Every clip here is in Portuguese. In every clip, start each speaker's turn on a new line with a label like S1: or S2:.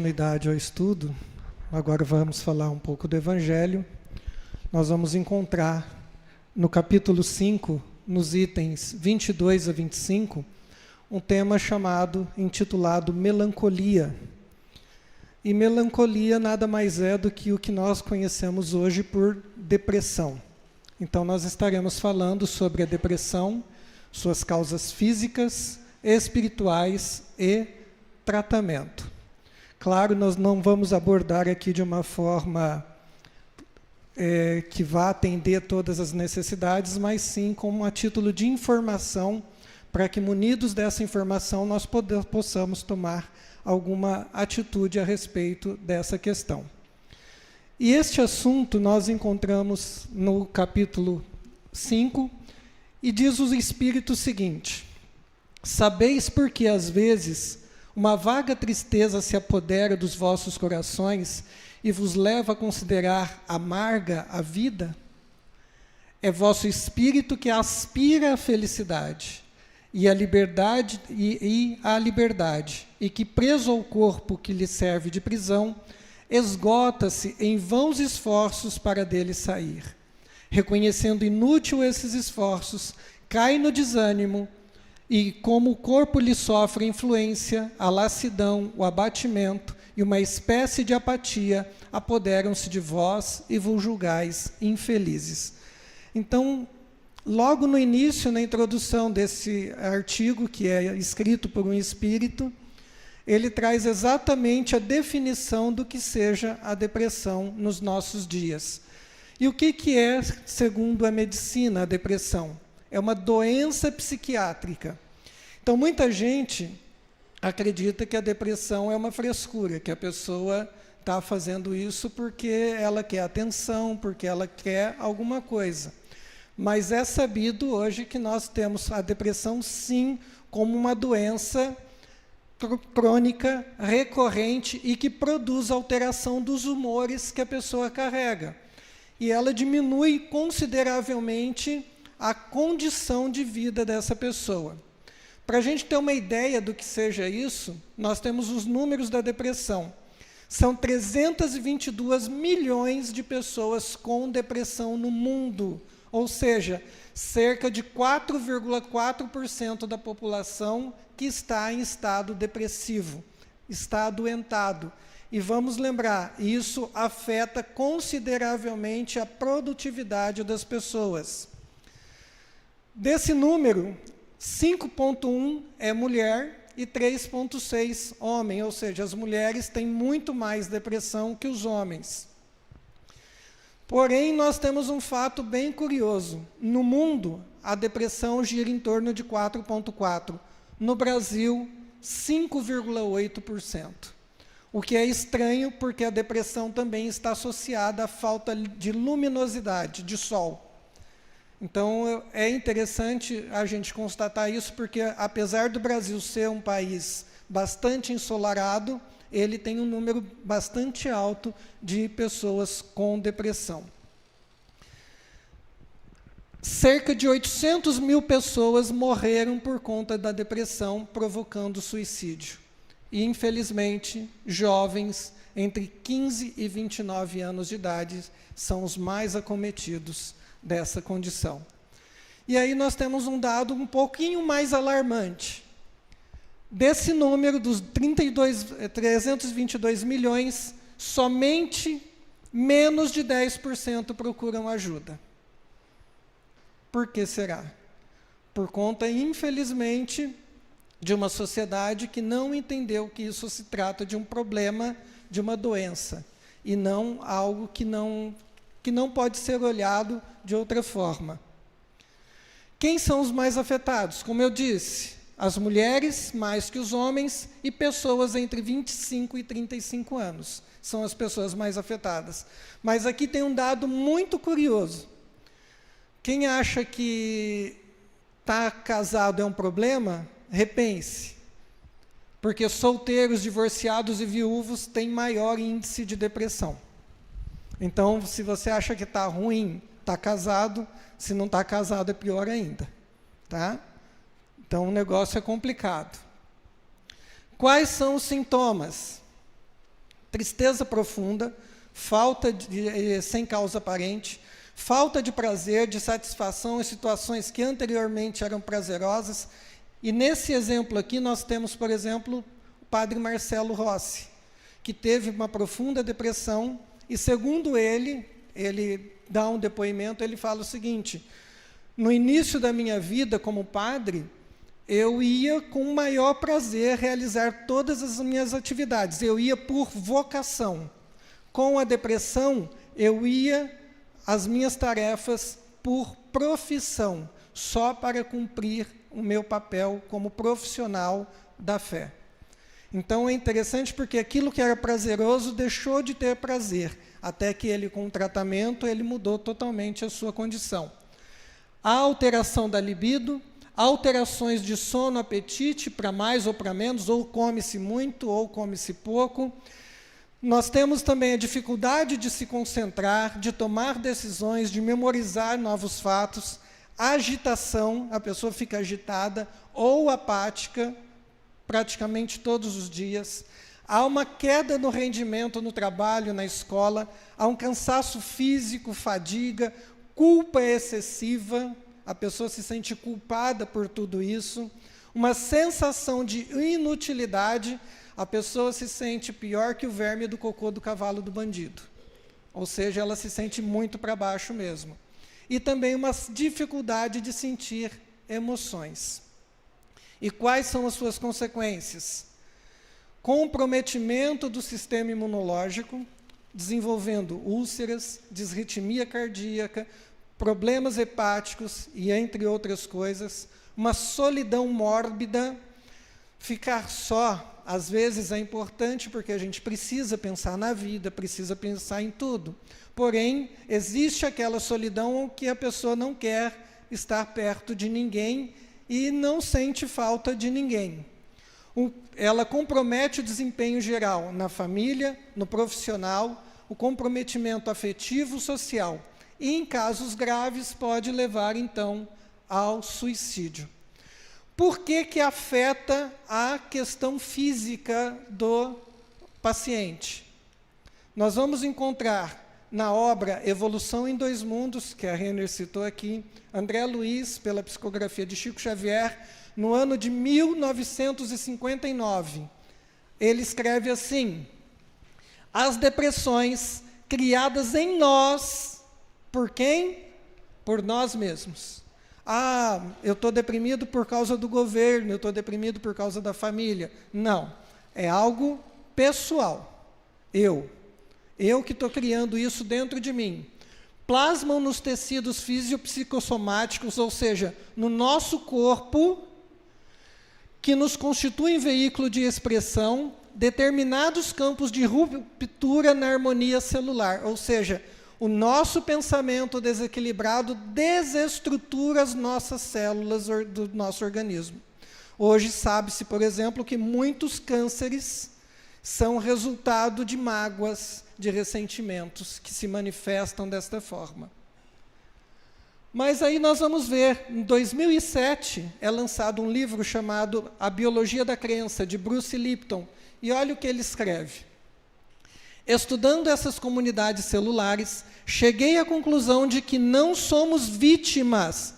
S1: Continuidade ao estudo, agora vamos falar um pouco do Evangelho. Nós vamos encontrar no capítulo 5, nos itens 22 a 25, um tema intitulado melancolia. E melancolia nada mais é do que o que nós conhecemos hoje por depressão. Então nós estaremos falando sobre a depressão, suas causas físicas, espirituais e tratamento. Claro, nós não vamos abordar aqui de uma forma que vá atender todas as necessidades, mas sim como a título de informação, para que, munidos dessa informação, nós possamos tomar alguma atitude a respeito dessa questão. E este assunto nós encontramos no capítulo 5, e diz o Espírito o seguinte: sabeis porque às vezes uma vaga tristeza se apodera dos vossos corações e vos leva a considerar amarga a vida? É vosso espírito que aspira à felicidade e à liberdade, e que, preso ao corpo que lhe serve de prisão, esgota-se em vãos esforços para dele sair. Reconhecendo inútil esses esforços, cai no desânimo, e como o corpo lhe sofre influência, a lassidão, o abatimento e uma espécie de apatia apoderam-se de vós e vos julgais infelizes. Então, logo no início, na introdução desse artigo, que é escrito por um espírito, ele traz exatamente a definição do que seja a depressão nos nossos dias. E o que é, segundo a medicina, a depressão? É uma doença psiquiátrica. Então, muita gente acredita que a depressão é uma frescura, que a pessoa está fazendo isso porque ela quer atenção, porque ela quer alguma coisa. Mas é sabido hoje que nós temos a depressão, sim, como uma doença crônica, recorrente e que produz alteração dos humores que a pessoa carrega. E ela diminui consideravelmente a condição de vida dessa pessoa. Para a gente ter uma ideia do que seja isso, nós temos os números da depressão. São 322 milhões de pessoas com depressão no mundo, ou seja, cerca de 4,4% da população que está em estado depressivo, está adoentado. E vamos lembrar, isso afeta consideravelmente a produtividade das pessoas. Desse número, 5,1 é mulher e 3,6 homem, ou seja, as mulheres têm muito mais depressão que os homens. Porém, nós temos um fato bem curioso. No mundo, a depressão gira em torno de 4,4%. No Brasil, 5,8%. O que é estranho, porque a depressão também está associada à falta de luminosidade, de sol. Então, é interessante a gente constatar isso, porque apesar do Brasil ser um país bastante ensolarado, ele tem um número bastante alto de pessoas com depressão. Cerca de 800 mil pessoas morreram por conta da depressão, provocando suicídio. E, infelizmente, jovens entre 15 e 29 anos de idade são os mais acometidos dessa condição. E aí nós temos um dado um pouquinho mais alarmante. Desse número dos 322 milhões, somente menos de 10% procuram ajuda. Por que será? Por conta, infelizmente, de uma sociedade que não entendeu que isso se trata de um problema, de uma doença, e não algo que não pode ser olhado de outra forma. Quem são os mais afetados? Como eu disse, as mulheres mais que os homens e pessoas entre 25 e 35 anos são as pessoas mais afetadas. Mas aqui tem um dado muito curioso. Quem acha que estar casado é um problema, repense. Porque solteiros, divorciados e viúvos têm maior índice de depressão. Então, se você acha que está ruim, está casado. Se não está casado, é pior ainda. Tá? Então, o negócio é complicado. Quais são os sintomas? tristeza profunda, falta sem causa aparente, falta de prazer, de satisfação em situações que anteriormente eram prazerosas. E nesse exemplo aqui nós temos, por exemplo, o padre Marcelo Rossi, que teve uma profunda depressão e, segundo ele dá um depoimento, ele fala o seguinte: no início da minha vida como padre, eu ia com maior prazer realizar todas as minhas atividades, eu ia por vocação. Com a depressão, eu ia às minhas tarefas por profissão, só para cumprir o meu papel como profissional da fé. Então é interessante porque aquilo que era prazeroso deixou de ter prazer, até que ele, com o tratamento, ele mudou totalmente a sua condição. A alteração da libido, alterações de sono, apetite, para mais ou para menos, ou come-se muito ou come-se pouco. Nós temos também a dificuldade de se concentrar, de tomar decisões, de memorizar novos fatos, agitação, a pessoa fica agitada ou apática praticamente todos os dias. Há uma queda no rendimento no trabalho, na escola, há um cansaço físico, fadiga, culpa excessiva, a pessoa se sente culpada por tudo isso, uma sensação de inutilidade, a pessoa se sente pior que o verme do cocô do cavalo do bandido. Ou seja, ela se sente muito para baixo mesmo. E também uma dificuldade de sentir emoções. E quais são as suas consequências? Comprometimento do sistema imunológico, desenvolvendo úlceras, disritmia cardíaca, problemas hepáticos e entre outras coisas, uma solidão mórbida, ficar só, às vezes é importante porque a gente precisa pensar na vida, precisa pensar em tudo. Porém, existe aquela solidão que a pessoa não quer estar perto de ninguém e não sente falta de ninguém. Ela compromete o desempenho geral na família, no profissional, o comprometimento afetivo, social. E, em casos graves, pode levar, então, ao suicídio. Por que afeta a questão física do paciente? Nós vamos encontrar na obra Evolução em Dois Mundos, que a Renner citou aqui, André Luiz, pela psicografia de Chico Xavier, no ano de 1959. Ele escreve assim: as depressões criadas em nós, por quem? Por nós mesmos. Ah, eu estou deprimido por causa do governo, eu estou deprimido por causa da família. Não, é algo pessoal. Eu que estou criando isso dentro de mim. Plasmam nos tecidos fisiopsicossomáticos, ou seja, no nosso corpo, que nos constituem veículo de expressão, determinados campos de ruptura na harmonia celular, ou seja, o nosso pensamento desequilibrado desestrutura as nossas células do nosso organismo. Hoje sabe-se, por exemplo, que muitos cânceres são resultado de mágoas, de ressentimentos que se manifestam desta forma. Mas aí nós vamos ver, em 2007 é lançado um livro chamado A Biologia da Crença, de Bruce Lipton, e olha o que ele escreve. Estudando essas comunidades celulares, cheguei à conclusão de que não somos vítimas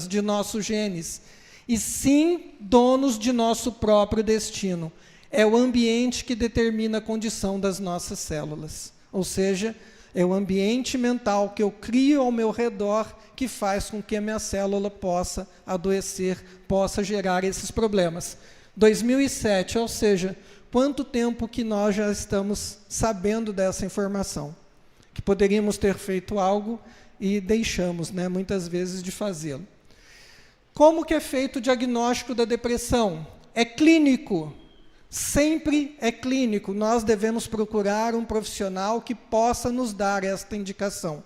S1: de nossos genes, e sim donos de nosso próprio destino. É o ambiente que determina a condição das nossas células. Ou seja, é o ambiente mental que eu crio ao meu redor que faz com que a minha célula possa adoecer, possa gerar esses problemas. 2007, ou seja, quanto tempo que nós já estamos sabendo dessa informação? Que poderíamos ter feito algo e deixamos, muitas vezes, de fazê-lo. Como que é feito o diagnóstico da depressão? É clínico. Sempre é clínico. Nós devemos procurar um profissional que possa nos dar esta indicação.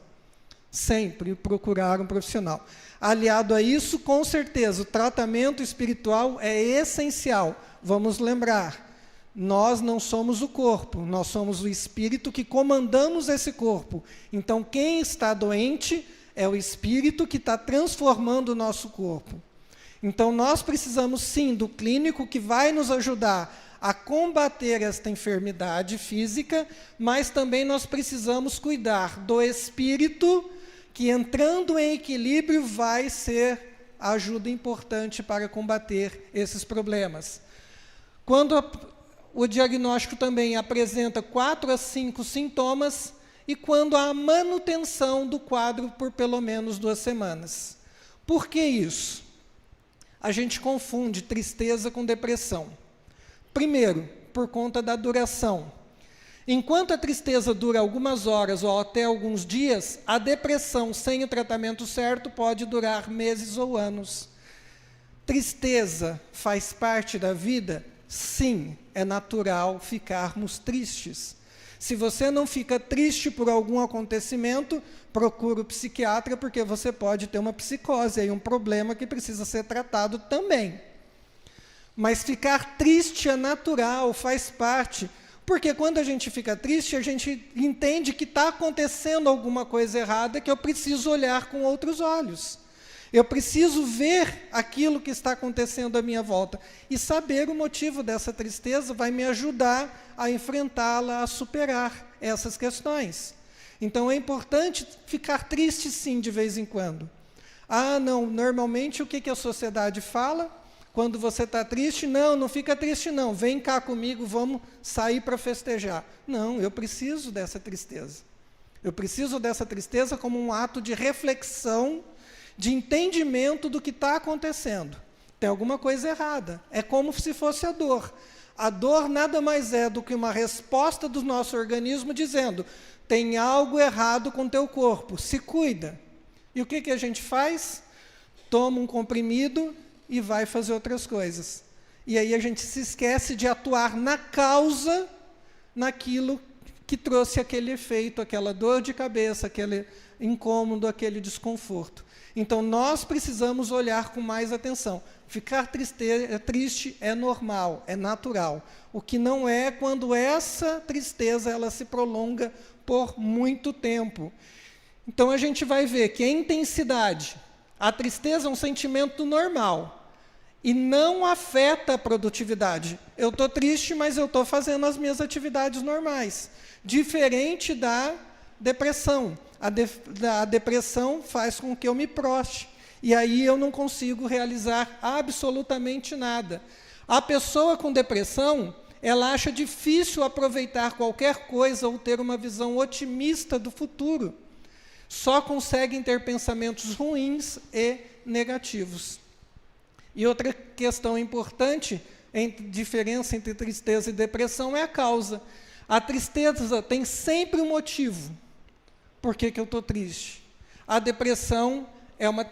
S1: Sempre procurar um profissional. Aliado a isso, com certeza, o tratamento espiritual é essencial. Vamos lembrar, nós não somos o corpo, nós somos o espírito que comandamos esse corpo. Então, quem está doente é o espírito que está transformando o nosso corpo. Então, nós precisamos, sim, do clínico que vai nos ajudar a combater esta enfermidade física, mas também nós precisamos cuidar do espírito, que entrando em equilíbrio vai ser ajuda importante para combater esses problemas. Quando o diagnóstico também apresenta 4 a 5 sintomas, e quando há manutenção do quadro por pelo menos 2 semanas. Por que isso? A gente confunde tristeza com depressão. Primeiro, por conta da duração. Enquanto a tristeza dura algumas horas ou até alguns dias, a depressão sem o tratamento certo pode durar meses ou anos. Tristeza faz parte da vida? Sim, é natural ficarmos tristes. Se você não fica triste por algum acontecimento, procure o psiquiatra, porque você pode ter uma psicose, aí um problema que precisa ser tratado também. Mas ficar triste é natural, faz parte, porque quando a gente fica triste, a gente entende que está acontecendo alguma coisa errada, que eu preciso olhar com outros olhos. Eu preciso ver aquilo que está acontecendo à minha volta. E saber o motivo dessa tristeza vai me ajudar a enfrentá-la, a superar essas questões. Então, é importante ficar triste, sim, de vez em quando. Ah, não, normalmente o que a sociedade fala? Quando você está triste, não fica triste não, vem cá comigo, vamos sair para festejar. Não, eu preciso dessa tristeza. Eu preciso dessa tristeza como um ato de reflexão, de entendimento do que está acontecendo. Tem alguma coisa errada. É como se fosse a dor. A dor nada mais é do que uma resposta do nosso organismo dizendo: tem algo errado com o teu corpo, se cuida. E o que a gente faz? Toma um comprimido e vai fazer outras coisas. E aí a gente se esquece de atuar na causa, naquilo que trouxe aquele efeito, aquela dor de cabeça, aquele incômodo, aquele desconforto. Então, nós precisamos olhar com mais atenção. Ficar triste é normal, é natural. O que não é quando essa tristeza ela se prolonga por muito tempo. Então, a gente vai ver que a intensidade, a tristeza é um sentimento normal e não afeta a produtividade. Eu estou triste, mas eu estou fazendo as minhas atividades normais. Diferente da depressão. A depressão faz com que eu me proste. E aí eu não consigo realizar absolutamente nada. A pessoa com depressão, ela acha difícil aproveitar qualquer coisa ou ter uma visão otimista do futuro. Só conseguem ter pensamentos ruins e negativos. E outra questão importante, diferença entre tristeza e depressão, é a causa. A tristeza tem sempre um motivo. Por que eu estou triste? A depressão é uma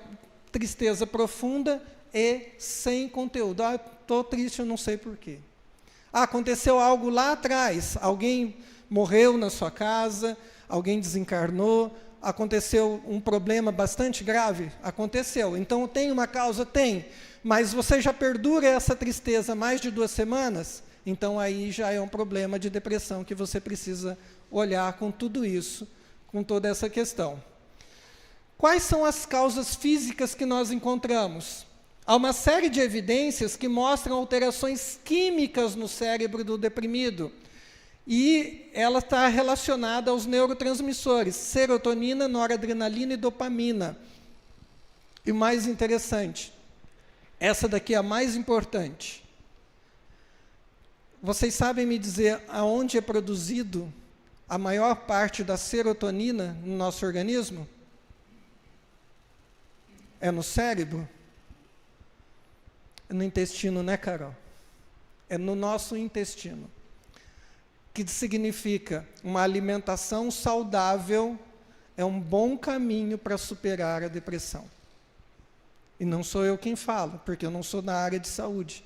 S1: tristeza profunda e sem conteúdo. Ah, estou triste, eu não sei por quê. Ah, aconteceu algo lá atrás, alguém morreu na sua casa, alguém desencarnou, aconteceu um problema bastante grave? Aconteceu. Então, tem uma causa? Tem. Mas você já perdura essa tristeza mais de 2 semanas? Então, aí já é um problema de depressão que você precisa olhar com tudo isso, com toda essa questão. Quais são as causas físicas que nós encontramos? Há uma série de evidências que mostram alterações químicas no cérebro do deprimido, e ela está relacionada aos neurotransmissores, serotonina, noradrenalina e dopamina. E o mais interessante, essa daqui é a mais importante. Vocês sabem me dizer aonde é produzido a maior parte da serotonina no nosso organismo? É no cérebro? É no intestino, né, Carol? É no nosso intestino. Que significa uma alimentação saudável é um bom caminho para superar a depressão. E não sou eu quem fala, porque eu não sou da área de saúde,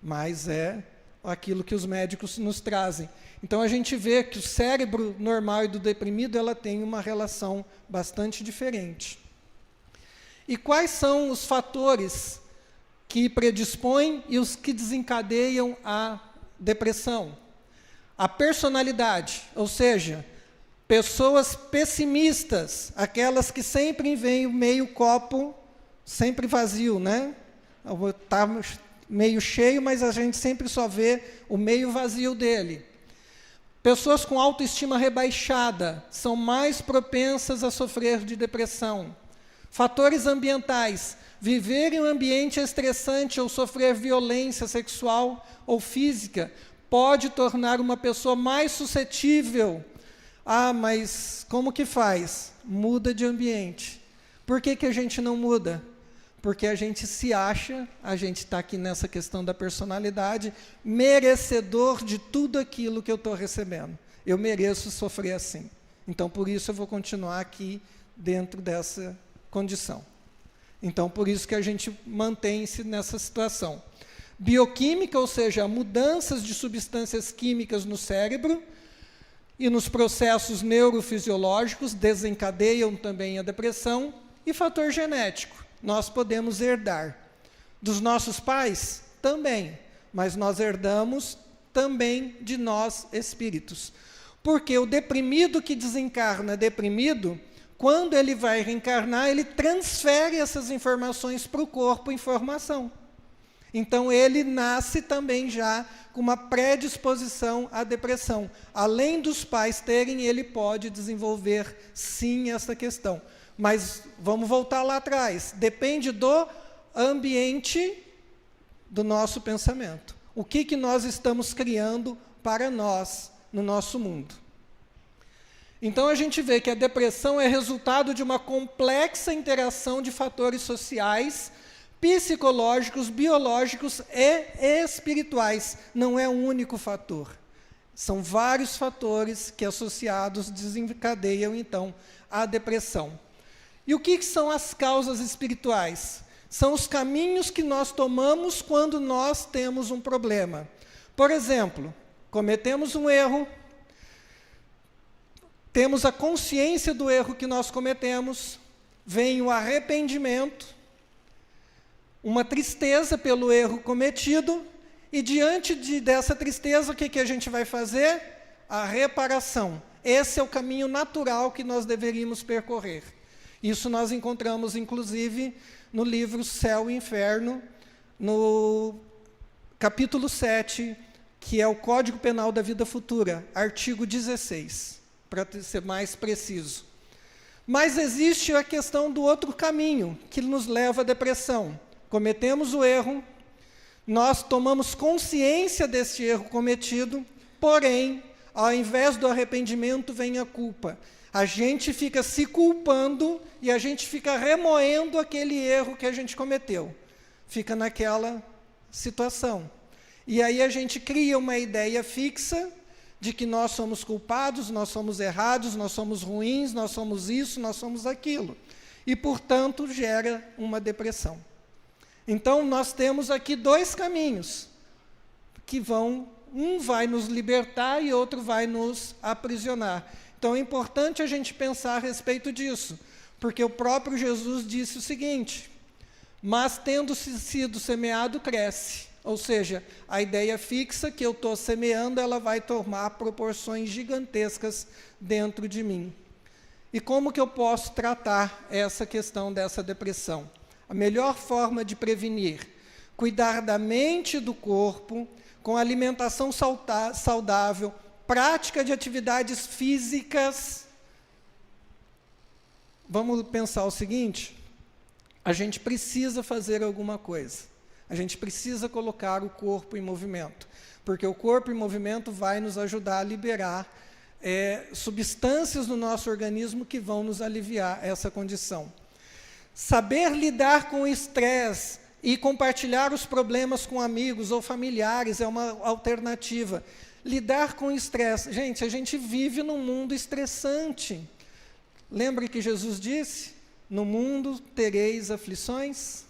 S1: mas é aquilo que os médicos nos trazem. Então, a gente vê que o cérebro normal e do deprimido, ela tem uma relação bastante diferente. E quais são os fatores que predispõem e os que desencadeiam a depressão? A personalidade, ou seja, pessoas pessimistas, aquelas que sempre veem o meio copo sempre vazio, né? meio cheio, mas a gente sempre só vê o meio vazio dele. Pessoas com autoestima rebaixada são mais propensas a sofrer de depressão. Fatores ambientais: viver em um ambiente estressante ou sofrer violência sexual ou física pode tornar uma pessoa mais suscetível. Ah, mas como que faz? Muda de ambiente. Por que a gente não muda? Porque a gente se acha, a gente está aqui nessa questão da personalidade, merecedor de tudo aquilo que eu estou recebendo. Eu mereço sofrer assim. Então, por isso eu vou continuar aqui dentro dessa condição. Então, por isso que a gente mantém-se nessa situação. Bioquímica, ou seja, mudanças de substâncias químicas no cérebro e nos processos neurofisiológicos desencadeiam também a depressão. E fator genético, nós podemos herdar. Dos nossos pais? Também, mas nós herdamos também de nós espíritos. Porque o deprimido que desencarna deprimido, quando ele vai reencarnar, ele transfere essas informações para o corpo em formação. Então, ele nasce também já com uma predisposição à depressão. Além dos pais terem, ele pode desenvolver, sim, essa questão. Mas vamos voltar lá atrás. Depende do ambiente do nosso pensamento. O que nós estamos criando para nós, no nosso mundo. Então, a gente vê que a depressão é resultado de uma complexa interação de fatores sociais, psicológicos, biológicos e espirituais. Não é um único fator. São vários fatores que, associados, desencadeiam, então, a depressão. E o que são as causas espirituais? São os caminhos que nós tomamos quando nós temos um problema. Por exemplo, cometemos um erro, temos a consciência do erro que nós cometemos, vem o arrependimento, uma tristeza pelo erro cometido, e diante dessa tristeza, o que a gente vai fazer? A reparação. Esse é o caminho natural que nós deveríamos percorrer. Isso nós encontramos, inclusive, no livro Céu e Inferno, no capítulo 7, que é o Código Penal da Vida Futura, artigo 16, para ser mais preciso. Mas existe a questão do outro caminho, que nos leva à depressão. Cometemos o erro, nós tomamos consciência desse erro cometido, porém, ao invés do arrependimento, vem a culpa. A gente fica se culpando e a gente fica remoendo aquele erro que a gente cometeu. Fica naquela situação. E aí a gente cria uma ideia fixa de que nós somos culpados, nós somos errados, nós somos ruins, nós somos isso, nós somos aquilo. E, portanto, gera uma depressão. Então, nós temos aqui dois caminhos, que um vai nos libertar e outro vai nos aprisionar. Então, é importante a gente pensar a respeito disso, porque o próprio Jesus disse o seguinte: mas tendo sido semeado, cresce. Ou seja, a ideia fixa que eu estou semeando, ela vai tomar proporções gigantescas dentro de mim. E como que eu posso tratar essa questão dessa depressão? A melhor forma de prevenir: cuidar da mente e do corpo, com alimentação saudável, prática de atividades físicas. Vamos pensar o seguinte: a gente precisa fazer alguma coisa. A gente precisa colocar o corpo em movimento, porque o corpo em movimento vai nos ajudar a liberar substâncias no nosso organismo que vão nos aliviar essa condição. Saber lidar com o estresse e compartilhar os problemas com amigos ou familiares é uma alternativa. Lidar com o estresse. Gente, a gente vive num mundo estressante. Lembre que Jesus disse: no mundo tereis aflições,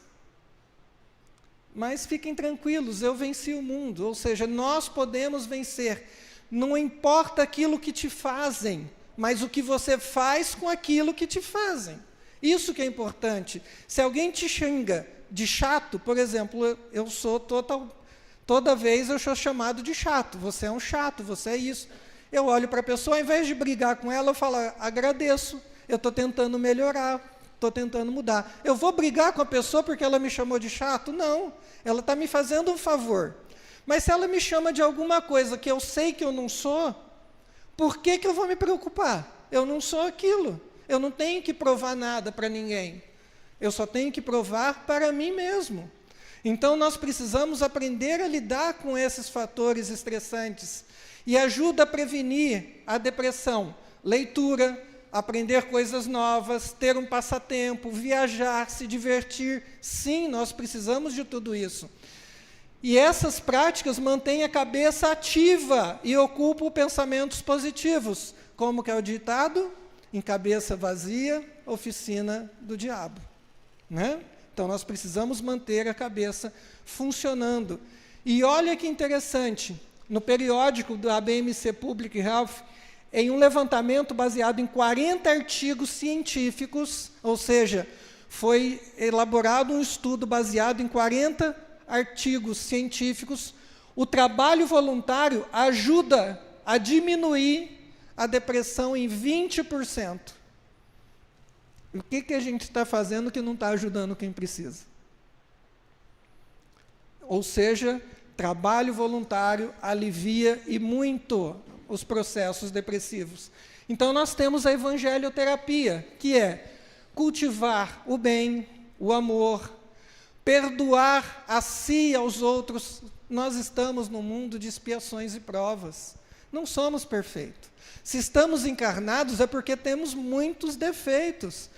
S1: mas fiquem tranquilos, eu venci o mundo. Ou seja, nós podemos vencer. Não importa aquilo que te fazem, mas o que você faz com aquilo que te fazem. Isso que é importante. Se alguém te xinga de chato, por exemplo, eu sou toda vez eu sou chamado de chato. Você é um chato, você é isso. Eu olho para a pessoa, ao invés de brigar com ela, eu falo: agradeço, eu estou tentando melhorar. Estou tentando mudar. Eu vou brigar com a pessoa porque ela me chamou de chato? Não, ela está me fazendo um favor. Mas se ela me chama de alguma coisa que eu sei que eu não sou, por que eu vou me preocupar? Eu não sou aquilo. Eu não tenho que provar nada para ninguém. Eu só tenho que provar para mim mesmo. Então, nós precisamos aprender a lidar com esses fatores estressantes. E ajuda a prevenir a depressão. Leitura, aprender coisas novas, ter um passatempo, viajar, se divertir. Sim, nós precisamos de tudo isso. E essas práticas mantêm a cabeça ativa e ocupam pensamentos positivos. Como que é o ditado? Em cabeça vazia, oficina do diabo. Né? Então, nós precisamos manter a cabeça funcionando. E olha que interessante, no periódico do ABMC Public Health, em um levantamento baseado em 40 artigos científicos, ou seja, foi elaborado um estudo baseado em 40 artigos científicos, o trabalho voluntário ajuda a diminuir a depressão em 20%. O que a gente está fazendo que não está ajudando quem precisa? Ou seja, trabalho voluntário alivia e muito os processos depressivos. Então, nós temos a evangelioterapia, que é cultivar o bem, o amor, perdoar a si e aos outros. Nós estamos num mundo de expiações e provas. Não somos perfeitos. Se estamos encarnados é porque temos muitos defeitos.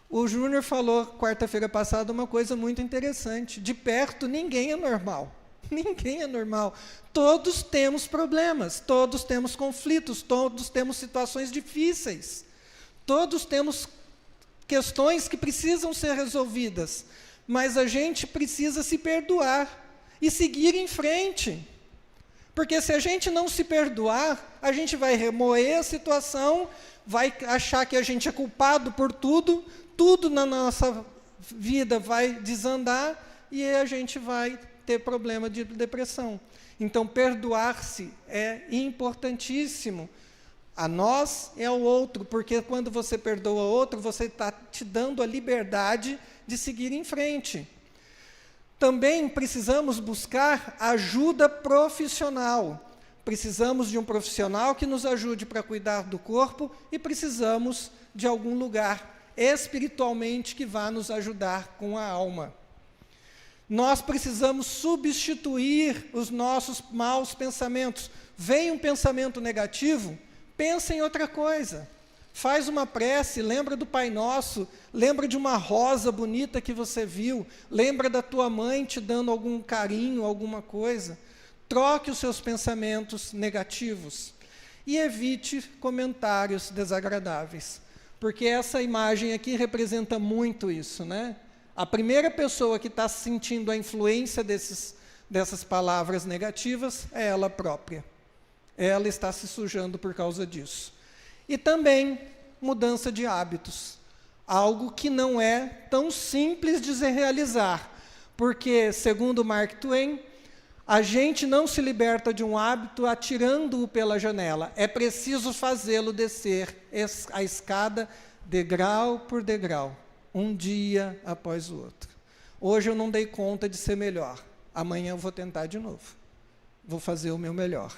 S1: O Júnior falou, quarta-feira passada, uma coisa muito interessante. De perto, ninguém é normal. Ninguém é normal. Todos temos problemas, todos temos conflitos, todos temos situações difíceis. Todos temos questões que precisam ser resolvidas. Mas a gente precisa se perdoar e seguir em frente. Porque se a gente não se perdoar, a gente vai remoer a situação, vai achar que a gente é culpado por tudo, tudo na nossa vida vai desandar e a gente vai ter problema de depressão. Então, perdoar-se é importantíssimo. A nós e ao outro, porque quando você perdoa o outro, você está te dando a liberdade de seguir em frente. Também precisamos buscar ajuda profissional. Precisamos de um profissional que nos ajude para cuidar do corpo e precisamos de algum lugar espiritualmente que vá nos ajudar com a alma. Nós precisamos substituir os nossos maus pensamentos. Vem um pensamento negativo, pensa em outra coisa. Faz uma prece, lembra do Pai Nosso, lembra de uma rosa bonita que você viu, lembra da tua mãe te dando algum carinho, alguma coisa. Troque os seus pensamentos negativos e evite comentários desagradáveis, porque essa imagem aqui representa muito isso, né? A primeira pessoa que está sentindo a influência dessas palavras negativas é ela própria. Ela está se sujando por causa disso. E também mudança de hábitos, algo que não é tão simples de se realizar, porque, segundo Mark Twain, a gente não se liberta de um hábito atirando-o pela janela, é preciso fazê-lo descer a escada degrau por degrau, um dia após o outro. Hoje eu não dei conta de ser melhor, amanhã eu vou tentar de novo, vou fazer o meu melhor.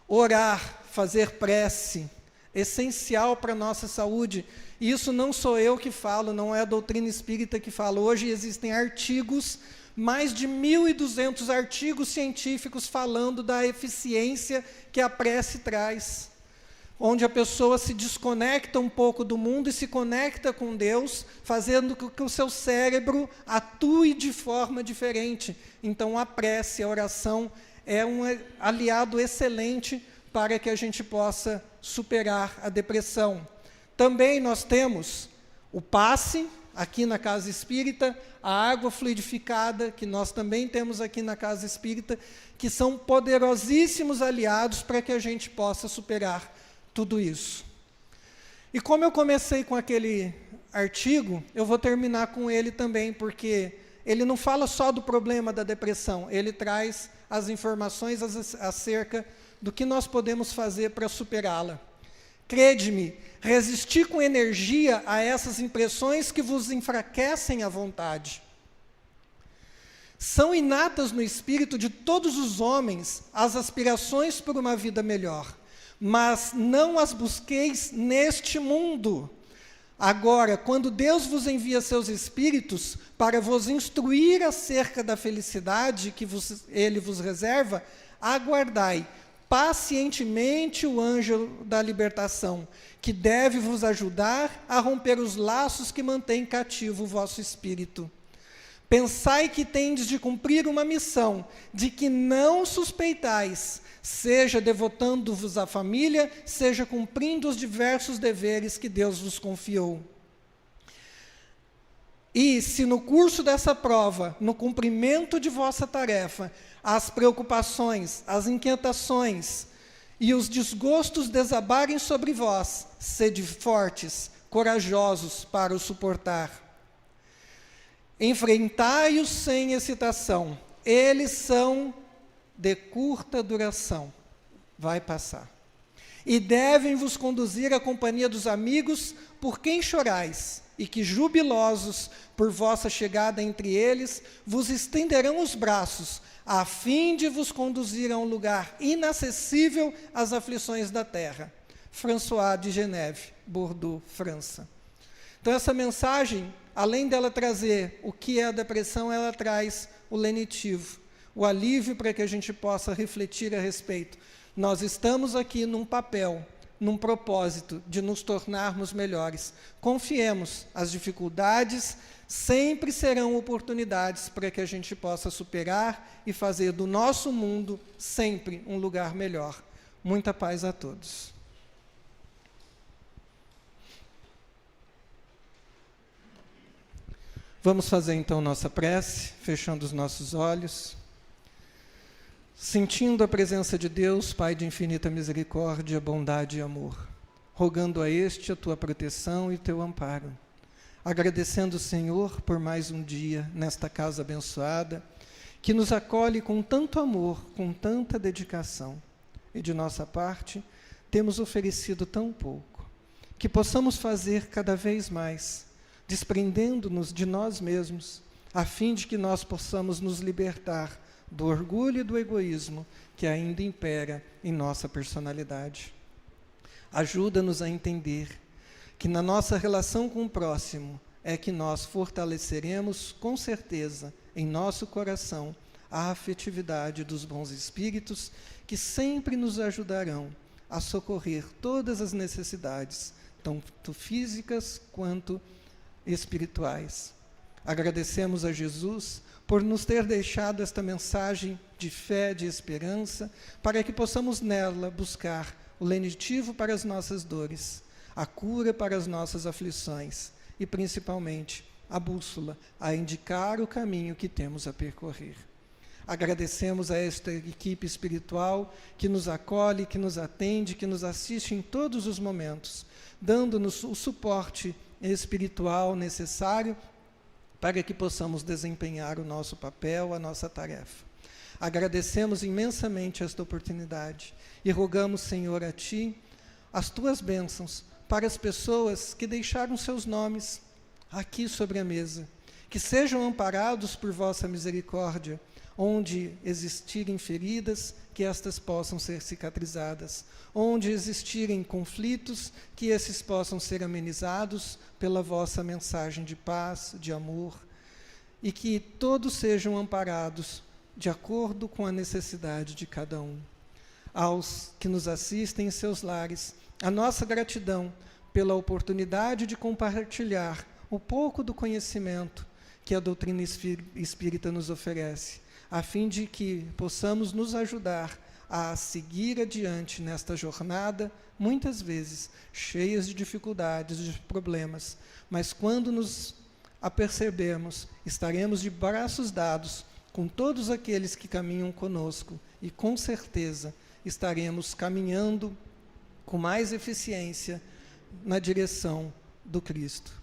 S1: Orar, fazer prece, essencial para a nossa saúde. E isso não sou eu que falo, não é a doutrina espírita que fala. Hoje existem artigos, mais de 1.200 artigos científicos falando da eficiência que a prece traz. Onde a pessoa se desconecta um pouco do mundo e se conecta com Deus, fazendo com que o seu cérebro atue de forma diferente. Então a prece, a oração, é um aliado excelente para que a gente possa superar a depressão. Também nós temos o passe, aqui na Casa Espírita, a água fluidificada, que nós também temos aqui na Casa Espírita, que são poderosíssimos aliados para que a gente possa superar tudo isso. E como eu comecei com aquele artigo, eu vou terminar com ele também, porque ele não fala só do problema da depressão, ele traz as informações acerca do que nós podemos fazer para superá-la. crede-me, resistir com energia a essas impressões que vos enfraquecem a vontade. São inatas no espírito de todos os homens as aspirações por uma vida melhor, mas não as busqueis neste mundo. Agora, quando Deus vos envia seus espíritos para vos instruir acerca da felicidade que Ele vos reserva, aguardai pacientemente o anjo da libertação, que deve vos ajudar a romper os laços que mantêm cativo o vosso espírito. Pensai que tendes de cumprir uma missão, de que não suspeitais, seja devotando-vos à família, seja cumprindo os diversos deveres que Deus vos confiou. E se no curso dessa prova, no cumprimento de vossa tarefa, as preocupações, as inquietações e os desgostos desabarem sobre vós, sede fortes, corajosos para o suportar. Enfrentai-os sem hesitação. Eles são de curta duração. Vai passar. E devem vos conduzir à companhia dos amigos por quem chorais, e que, jubilosos por vossa chegada entre eles, vos estenderão os braços, a fim de vos conduzir a um lugar inacessível às aflições da terra. François de Geneve, Bordeaux, França. Então, essa mensagem, além dela trazer o que é a depressão, ela traz o lenitivo, o alívio para que a gente possa refletir a respeito. Nós estamos aqui num papel, num propósito de nos tornarmos melhores. Confiemos, as dificuldades sempre serão oportunidades para que a gente possa superar e fazer do nosso mundo sempre um lugar melhor. Muita paz a todos. Vamos fazer então nossa prece, fechando os nossos olhos, sentindo a presença de Deus, Pai de infinita misericórdia, bondade e amor, rogando a este a tua proteção e teu amparo, agradecendo, Senhor, por mais um dia nesta casa abençoada, que nos acolhe com tanto amor, com tanta dedicação, e de nossa parte temos oferecido tão pouco, que possamos fazer cada vez mais, desprendendo-nos de nós mesmos, a fim de que nós possamos nos libertar do orgulho e do egoísmo que ainda impera em nossa personalidade. Ajuda-nos a entender que na nossa relação com o próximo é que nós fortaleceremos com certeza em nosso coração a afetividade dos bons espíritos que sempre nos ajudarão a socorrer todas as necessidades, tanto físicas quanto espirituais. Agradecemos a Jesus por nos ter deixado esta mensagem de fé, de esperança, para que possamos nela buscar o lenitivo para as nossas dores, a cura para as nossas aflições e, principalmente, a bússola a indicar o caminho que temos a percorrer. Agradecemos a esta equipe espiritual que nos acolhe, que nos atende, que nos assiste em todos os momentos, dando-nos o suporte espiritual necessário para que possamos desempenhar o nosso papel, a nossa tarefa. Agradecemos imensamente esta oportunidade e rogamos, Senhor, a Ti, as Tuas bênçãos para as pessoas que deixaram seus nomes aqui sobre a mesa, que sejam amparados por vossa misericórdia, onde existirem feridas, que estas possam ser cicatrizadas, onde existirem conflitos, que esses possam ser amenizados pela vossa mensagem de paz, de amor, e que todos sejam amparados de acordo com a necessidade de cada um. Aos que nos assistem em seus lares, a nossa gratidão pela oportunidade de compartilhar um pouco do conhecimento que a doutrina espírita nos oferece, a fim de que possamos nos ajudar a seguir adiante nesta jornada, muitas vezes cheias de dificuldades, de problemas, mas quando nos apercebermos, estaremos de braços dados com todos aqueles que caminham conosco e, com certeza, estaremos caminhando com mais eficiência na direção do Cristo.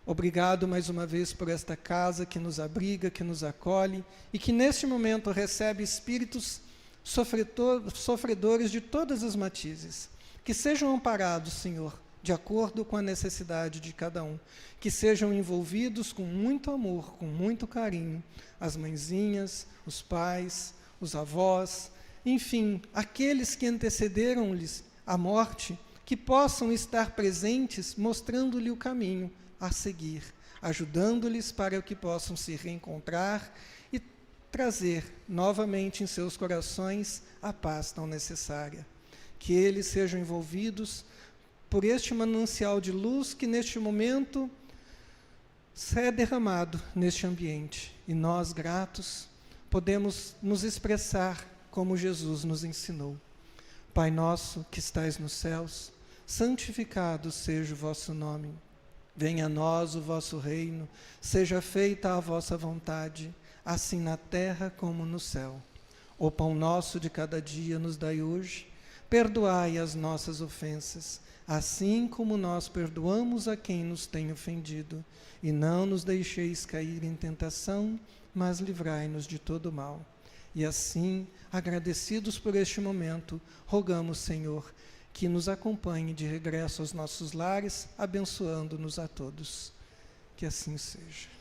S1: Obrigado mais uma vez por esta casa que nos abriga, que nos acolhe e que neste momento recebe espíritos sofredores de todas as matizes. que sejam amparados, Senhor, de acordo com a necessidade de cada um, que sejam envolvidos com muito amor, com muito carinho, as mãezinhas, os pais, os avós, enfim, aqueles que antecederam-lhes a morte, que possam estar presentes, mostrando-lhe o caminho a seguir, ajudando-lhes para que possam se reencontrar e trazer novamente em seus corações a paz tão necessária. Que eles sejam envolvidos por este manancial de luz que neste momento é derramado neste ambiente. E nós, gratos, podemos nos expressar como Jesus nos ensinou. Pai nosso que estais nos céus, santificado seja o vosso nome. Venha a nós o vosso reino, seja feita a vossa vontade, assim na terra como no céu. O pão nosso de cada dia nos dai hoje, perdoai as nossas ofensas, assim como nós perdoamos a quem nos tem ofendido, e não nos deixeis cair em tentação, mas livrai-nos de todo mal. E assim, agradecidos por este momento, rogamos, Senhor, que nos acompanhe de regresso aos nossos lares, abençoando-nos a todos. Que assim seja.